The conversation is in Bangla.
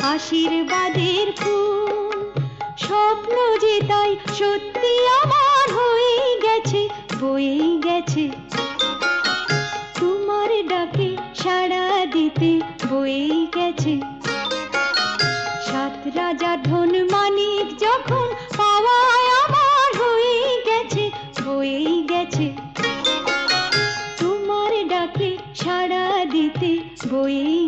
আশীর্বাদের ফুল। স্বপ্ন যে তাই সত্যি আমার হয়ে গেছে, বয়ে গেছে। তোমার ডাকে সাড়া দিতে বয়ে গেছে। সাত রাজার ধন মানিক যখন পাওয়ায় আমার হয়ে গেছে, বয়ে গেছে। তোমার ডাকে সাড়া দিতে বয়ে